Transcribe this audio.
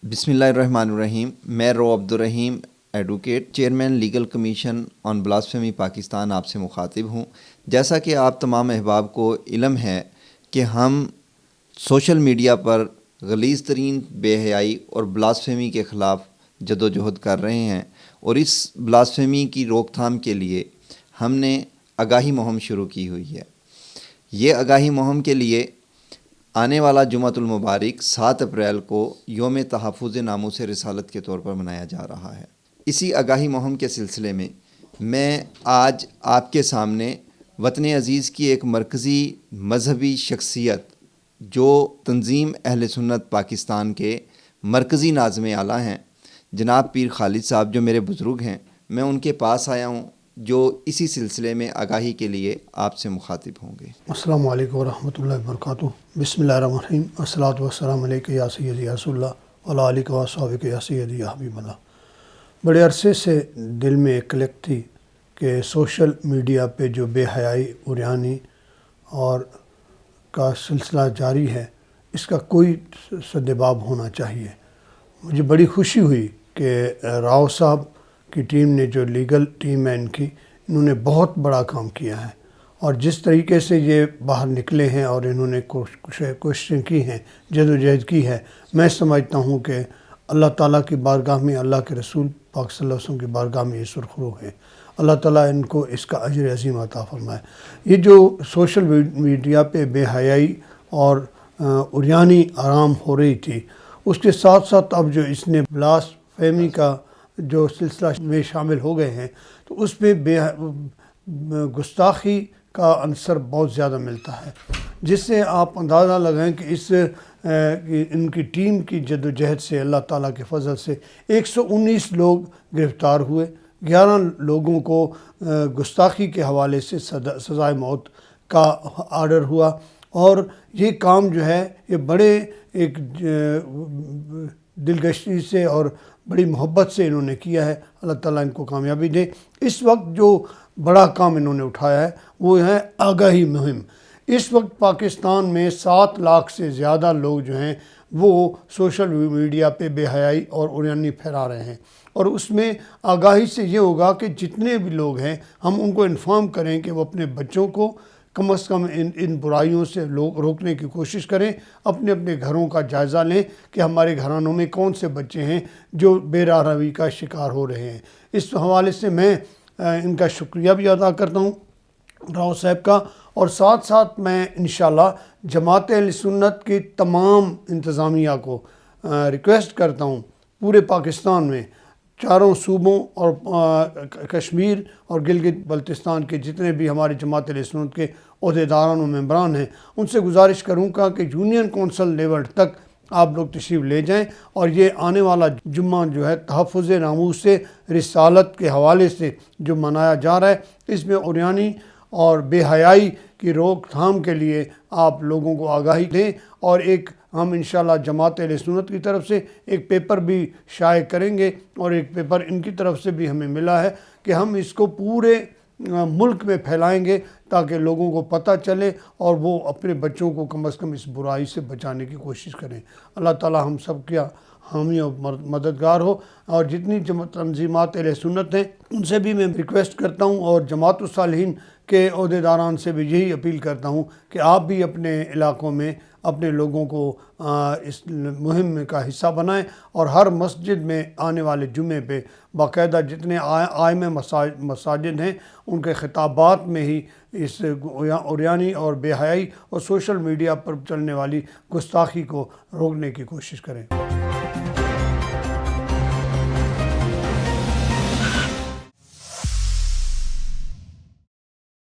بسم اللہ الرحمن الرحیم۔ میں رو Abdul Rahim advocate, chairman legal commission on blasphemy Pakistan آپ سے مخاطب ہوں۔ جیسا کہ آپ تمام احباب کو علم ہے کہ ہم سوشل میڈیا پر غلیظ ترین بے حیائی اور بلاسفیمی کے خلاف جدوجہد کر رہے ہیں، اور اس بلاسفیمی کی روک تھام کے لیے ہم نے آگاہی مہم شروع کی ہوئی ہے۔ یہ آگاہی مہم کے لیے آنے والا جمعۃ المبارک 7 اپریل کو یوم تحفظ ناموس رسالت کے طور پر منایا جا رہا ہے۔ اسی آگاہی مہم کے سلسلے میں آج آپ کے سامنے وطن عزیز کی ایک مرکزی مذہبی شخصیت جو تنظیم اہل سنت پاکستان کے مرکزی ناظم اعلیٰ ہیں جناب پیر خالد صاحب، جو میرے بزرگ ہیں، میں ان کے پاس آیا ہوں جو اسی سلسلے میں آگاہی کے لیے آپ سے مخاطب ہوں گے۔ السلام علیکم ورحمۃ اللہ وبرکاتہ۔ بسم اللہ الرحمن الرحیم۔ والصلاۃ والسلام علیک یا سیدی یا رسول اللہ وعلی آلک و اصحابک یا سیدی یا حبیب اللہ۔ بڑے عرصے سے دل میں ایک کلک تھی کہ سوشل میڈیا پہ جو بے حیائی، عریانی اور کا سلسلہ جاری ہے، اس کا کوئی سدباب ہونا چاہیے۔ مجھے بڑی خوشی ہوئی کہ راؤ صاحب کی ٹیم نے، جو لیگل ٹیم ہے انہوں نے بہت بڑا کام کیا ہے، اور جس طریقے سے یہ باہر نکلے ہیں اور انہوں نے کوششیں کی ہیں، جدوجہد کی ہے، میں سمجھتا ہوں کہ اللہ تعالیٰ کی بارگاہ میں، اللہ کے رسول پاک صلی اللہ علیہ وسلم کی بارگاہ میں یہ سرخرو ہے۔ اللہ تعالیٰ ان کو اس کا اجر عظیم عطا فرمائے۔ یہ جو سوشل میڈیا پہ بے حیائی اور عریانی آرام ہو رہی تھی، اس کے ساتھ ساتھ اب جو اس نے بلاسفیمی کا جو سلسلہ میں شامل ہو گئے ہیں، تو اس میں گستاخی کا عنصر بہت زیادہ ملتا ہے، جس سے آپ اندازہ لگائیں کہ ان کی ٹیم کی جدوجہد سے، اللہ تعالیٰ کے فضل سے 119 لوگ گرفتار ہوئے، 11 لوگوں کو گستاخی کے حوالے سے سزائے موت کا آرڈر ہوا، اور یہ کام جو ہے یہ بڑے ایک دلگشی سے اور بڑی محبت سے انہوں نے کیا ہے۔ اللہ تعالیٰ ان کو کامیابی دے۔ اس وقت جو بڑا کام انہوں نے اٹھایا ہے وہ ہے آگاہی مہم۔ اس وقت پاکستان میں 7 لاکھ سے زیادہ لوگ جو ہیں وہ سوشل میڈیا پہ بے حیائی اور عریانی پھیلا رہے ہیں، اور اس میں آگاہی سے یہ ہوگا کہ جتنے بھی لوگ ہیں ہم ان کو انفارم کریں کہ وہ اپنے بچوں کو کم از کم ان برائیوں سے روکنے کی کوشش کریں، اپنے گھروں کا جائزہ لیں کہ ہمارے گھرانوں میں کون سے بچے ہیں جو بے راہ روی کا شکار ہو رہے ہیں۔ اس حوالے سے میں ان کا شکریہ بھی ادا کرتا ہوں، راؤ صاحب کا، اور ساتھ ساتھ میں انشاءاللہ جماعت اہل سنت کی تمام انتظامیہ کو ریکویسٹ کرتا ہوں، پورے پاکستان میں 4 صوبوں اور کشمیر اور گلگت بلتستان کے جتنے بھی ہمارے جماعت اہل سنت کے عہدیداران و ممبران ہیں، ان سے گزارش کروں گا کہ یونین کونسل لیول تک آپ لوگ تشریف لے جائیں، اور یہ آنے والا جمعہ جو ہے تحفظ ناموس رسالت کے حوالے سے جو منایا جا رہا ہے، اس میں عریانی اور بے حیائی کی روک تھام کے لیے آپ لوگوں کو آگاہی دیں، اور ایک ہم انشاءاللہ جماعت اہل سنت کی طرف سے ایک پیپر بھی شائع کریں گے، اور ایک پیپر ان کی طرف سے بھی ہمیں ملا ہے کہ ہم اس کو پورے ملک میں پھیلائیں گے تاکہ لوگوں کو پتہ چلے اور وہ اپنے بچوں کو کم از کم اس برائی سے بچانے کی کوشش کریں۔ اللہ تعالیٰ ہم سب کیا حامی اور مددگار ہو، اور جتنی تنظیمات اہل سنت ہیں ان سے بھی میں ریکویسٹ کرتا ہوں، اور جماعت الصالحین کے عہدیداران سے بھی یہی اپیل کرتا ہوں کہ آپ بھی اپنے علاقوں میں اپنے لوگوں کو اس مہم کا حصہ بنائیں، اور ہر مسجد میں آنے والے جمعے پہ باقاعدہ جتنے آئمہ مساجد ہیں ان کے خطابات میں ہی اس عریانی اور بے حیائی اور سوشل میڈیا پر چلنے والی گستاخی کو روکنے کی کوشش کریں۔